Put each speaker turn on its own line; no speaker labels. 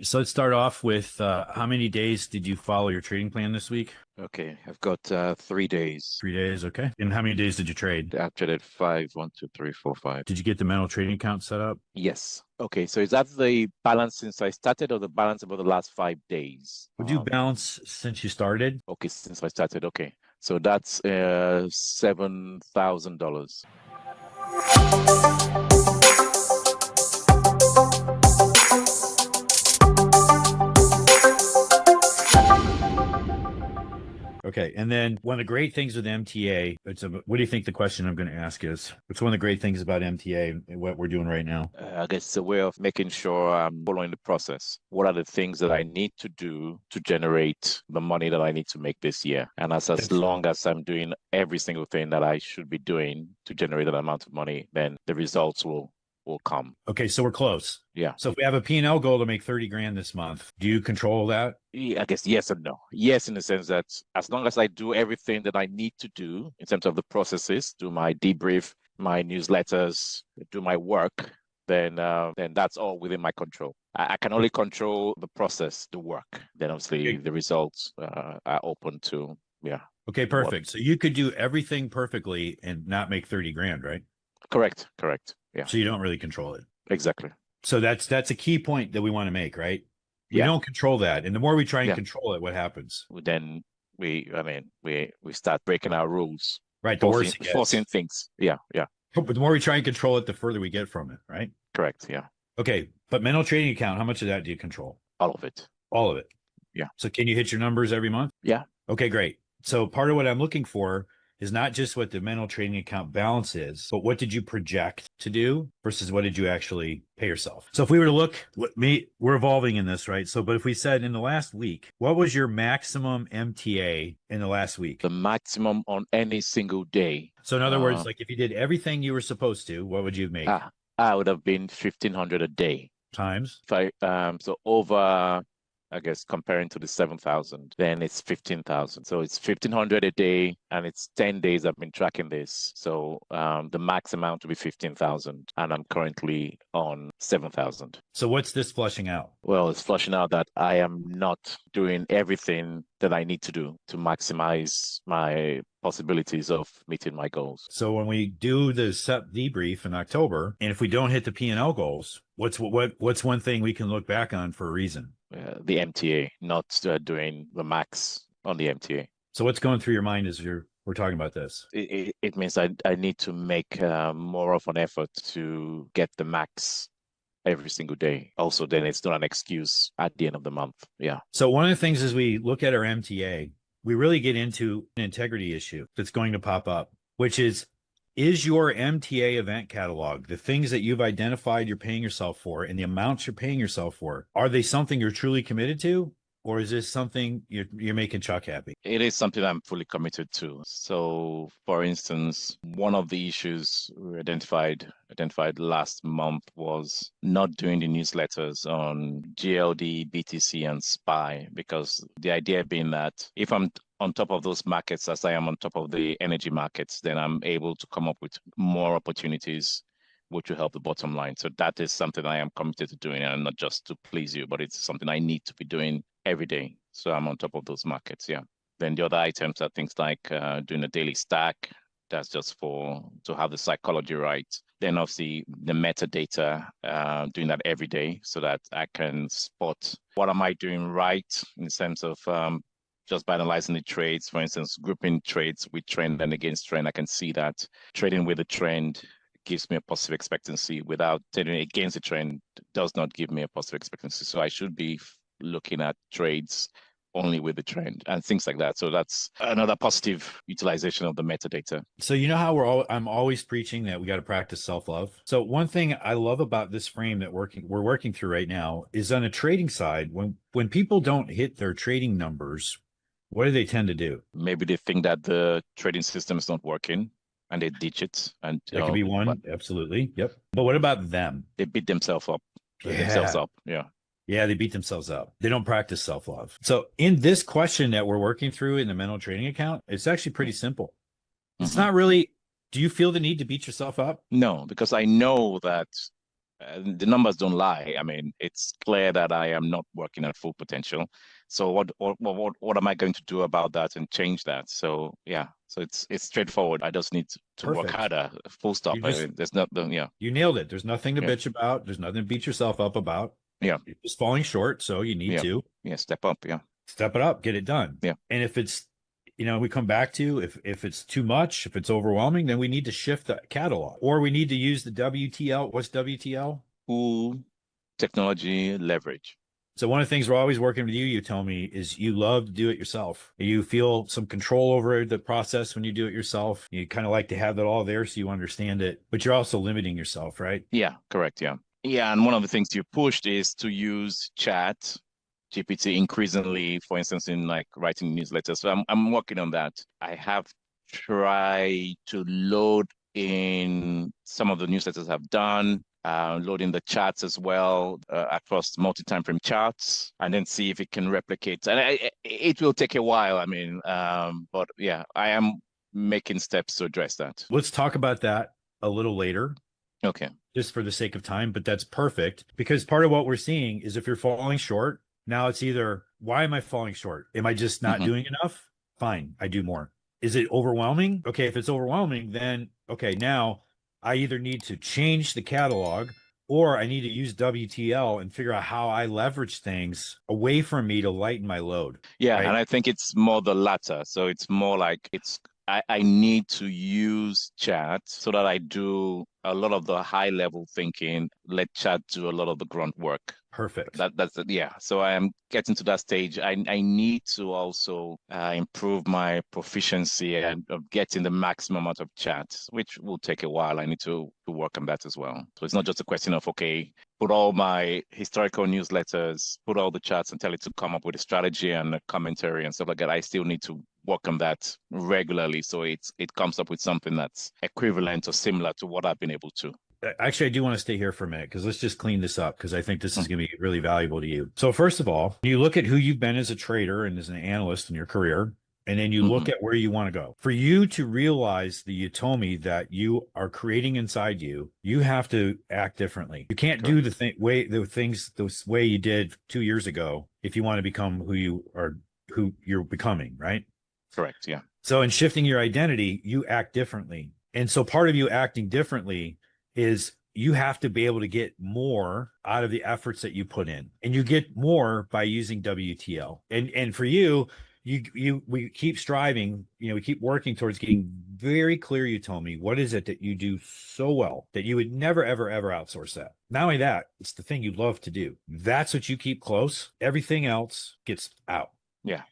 So let's start off with how many days did you follow your trading plan this week?
Okay, I've got 3 days.
3 days, okay. And how many days did you trade?
I traded five, 1, 2, 3, 4, 5.
Did you get the mental trading account set up?
Yes. Okay, so is that the balance since I started or the balance over the last 5 days?
Would you balance since you started?
Okay, since I started. Okay, so that's $7,000.
Okay. And then one of the great things with MTA, what do you think the question I'm going to ask is? What's one of the great things about MTA and what we're doing right now?
I guess it's a way of making sure I'm following the process. What are the things that I need to do to generate the money that I need to make this year? And as
That's
long as I'm doing every single thing that I should be doing to generate that amount of money, then the results will come.
okay. So we're close.
Yeah.
So if we have a P&L goal to make 30 grand this month, do you control that?
I guess yes and no. Yes, in the sense that as long as I do everything that I need to do in terms of the processes, do my debrief, my newsletters, do my work, then that's all within my control. I can only control the process, the work. Then obviously
Okay.
the results are open to
Okay, perfect. So you could do everything perfectly and not make 30 grand, right?
Correct. Yeah,
So you don't really control it.
exactly.
So that's a key point that we want to make, right? We
Yeah,
don't control that. And the more we try and
yeah.
control it, what happens?
Then we start breaking our rules,
Right. The worse it
forcing
gets.
things. Yeah,
But the more we try and control it, the further we get from it, right?
correct. Yeah,
Okay. But mental trading account, how much of that do you control?
all of it.
All of it.
Yeah,
So can you hit your numbers every month?
yeah.
Okay, great. So part of what I'm looking for is not just what the mental trading account balance is, but what did you project to do versus what did you actually pay yourself? So if we were to look, we're evolving in this, right? So, but if we said in the last week, what was your maximum MTA in the last week?
The maximum on any single day.
So in other words, like if you did everything you were supposed to, what would you make?
I would have been 1,500 a day.
Times?
If so over, I guess comparing to the 7,000, then it's 15,000. So it's 1,500 a day, and it's 10 days I've been tracking this. So the max amount will be 15,000, and I'm currently on 7,000.
So what's this flushing out?
Well, it's flushing out that I am not doing everything that I need to do to maximize my possibilities of meeting my goals.
So when we do the SEP debrief in October, and if we don't hit the P&L goals, what's one thing we can look back on for a reason?
The MTA, not doing the max on the MTA.
So what's going through your mind as we're talking about this?
It means I need to make more of an effort to get the max every single day. Also, then it's not an excuse at the end of the month. Yeah.
So one of the things as we look at our MTA, we really get into an integrity issue that's going to pop up, which is your MTA event catalog, the things that you've identified you're paying yourself for and the amounts you're paying yourself for, are they something you're truly committed to? Or is this something you're making Chuck happy?
It is something I'm fully committed to. So, for instance, one of the issues we identified last month was not doing the newsletters on GLD, BTC, and SPY, because the idea being that if I'm on top of those markets as I am on top of the energy markets, then I'm able to come up with more opportunities which will help the bottom line. So that is something I am committed to doing, and not just to please you, but it's something I need to be doing every day. So I'm on top of those markets. Yeah. Then the other items are things like doing a daily stack. That's just to have the psychology right. Then obviously the metadata, doing that every day so that I can spot what am I doing right in the sense of just by analyzing the trades, for instance, grouping trades with trend and against trend. I can see that trading with the trend gives me a positive expectancy. Without trading against the trend does not give me a positive expectancy. So I should be looking at trades only with the trend and things like that. So that's another positive utilization of the metadata.
So you know how I'm always preaching that we got to practice self-love. So one thing I love about this frame that we're working through right now is on a trading side, when people don't hit their trading numbers, what do they tend to do?
Maybe they think that the trading system is not working and they ditch it. And
that could be one. Absolutely. Yep. But what about them?
They beat themselves up.
Yeah.
Yeah.
Yeah, they beat themselves up. They don't practice self-love. So in this question that we're working through in the mental trading account, it's actually pretty simple. It's not really, do you feel the need to beat yourself up?
No, because I know that The numbers don't lie. I mean, it's clear that I am not working at full potential. So what am I going to do about that and change that? So yeah, so it's straightforward. I just need to work
Perfect.
harder. Full stop.
You just
There's not yeah,
you nailed it. There's nothing to
yeah,
bitch about. There's nothing to beat yourself up about.
yeah,
You're just falling short, so you need
yeah,
to
yeah. Step up. Yeah,
step it up, get it done.
yeah.
And if it's, we come back to if it's too much, if it's overwhelming, then we need to shift the catalog, or we need to use the WTL. What's WTL?
Full technology leverage.
So one of the things we're always working with you told me, is you love to do it yourself. You feel some control over the process when you do it yourself. You kind of like to have that all there so you understand it, but you're also limiting yourself, right?
Yeah, correct. Yeah. Yeah. And one of the things you pushed is to use chat GPT increasingly, for instance, in like writing newsletters. So I'm working on that. I have tried to load in some of the newsletters I've done, loading the charts as well across multi-time frame charts, and then see if it can replicate. And it will take a while. I mean, but yeah, I am making steps to address that.
Let's talk about that a little later,
Okay.
just for the sake of time, but that's perfect, because part of what we're seeing is if you're falling short, now it's either, why am I falling short? Am I just not doing enough? Fine, I do more. Is it overwhelming? Okay, if it's overwhelming, then okay, now I either need to change the catalog, or I need to use WTL and figure out how I leverage things away from me to lighten my load.
Yeah,
Right?
and I think it's more the latter. So it's more like I need to use chat so that I do a lot of the high level thinking, let chat do a lot of the grunt work.
Perfect.
That's it. Yeah. So I am getting to that stage. I need to also improve my proficiency and of getting the maximum amount of chat, which will take a while. I need to work on that as well. So it's not just a question of, okay, put all my historical newsletters, put all the charts and tell it to come up with a strategy and a commentary and stuff like that. I still need to work on that regularly so it comes up with something that's equivalent or similar to what I've been able to.
Actually, I do want to stay here for a minute, because let's just clean this up, because I think this is going to be really valuable to you. So first of all, you look at who you've been as a trader and as an analyst in your career, and then you look at where you want to go. For you to realize the Utomi that you are creating inside you, you have to act differently. You can't do the things the way you did 2 years ago if you want to become who you're becoming, right?
Correct. Yeah.
So in shifting your identity, you act differently. And so part of you acting differently is you have to be able to get more out of the efforts that you put in, and you get more by using WTL. And for you, we keep striving, we keep working towards getting very clear. You told me, what is it that you do so well that you would never, ever, ever outsource that? Not only that, it's the thing you love to do. That's what you keep close. Everything else gets out.
Yeah.